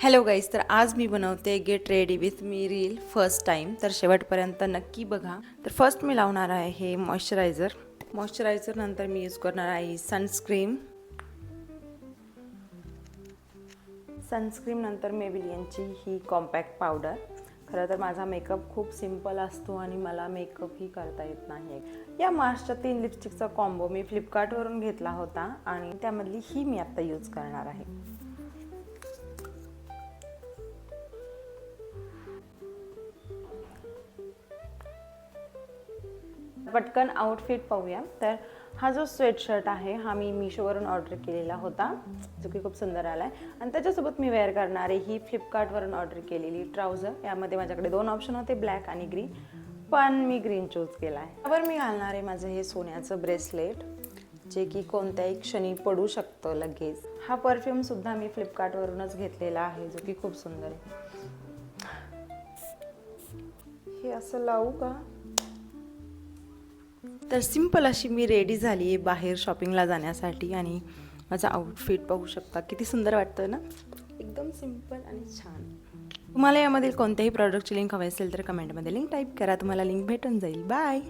Hello guys, तर आज मी बनवते get ready with me reel first time. तर शेवटपर्यंत नक्की बघा. तर फर्स्ट मी लावणार आहे हे मॉइश्चरायझर नंतर मी यूज करणार आहे सनस्क्रीन नंतर मेबेलिनची ही कॉम्पॅक्ट पावडर. खरं तर माझा मेकअप खूप सिम्पल असतो आणि मला मेकअपही करता येत नाही. या मार्सच्या 3 लिपस्टिकचा कॉम्बो मी फ्लिपकार्टवरून घेतला होता आणि त्यामधली ही मी आत्ता यूज करणार आहे. पटकन आउटफिट पाहूया. तर हा जो स्वेटशर्ट आहे हा मी मीशोवरून ऑर्डर केलेला होता, जो की खूप सुंदर आला आहे. आणि त्याच्यासोबत मी वेअर करणारे ही फ्लिपकार्टवरून ऑर्डर केलेली ट्राउझर. यामध्ये माझ्याकडे 2 ऑप्शन होते, ब्लॅक आणि ग्रीन, पण मी ग्रीन चूज केला आहे. त्यावर मी घालणार आहे माझं हे सोन्याचं ब्रेसलेट, जे की कोणत्याही क्षणी पडू शकतं लगेच. हा परफ्यूमसुद्धा मी फ्लिपकार्टवरूनच घेतलेला आहे, जो की खूप सुंदर आहे. हे असं लावू का? तर सिंपल अशी मी रेडी झाली आहे बाहेर शॉपिंगला जाण्यासाठी. आणि माझा आउटफिट पाहू शकता, किती सुंदर वाटतं ना, एकदम सिंपल आणि छान. तुम्हाला यामधील कोणत्याही प्रॉडक्टची लिंक हवी असेल तर कमेंटमध्ये लिंक टाईप करा, तुम्हाला लिंक भेटून जाईल. बाय.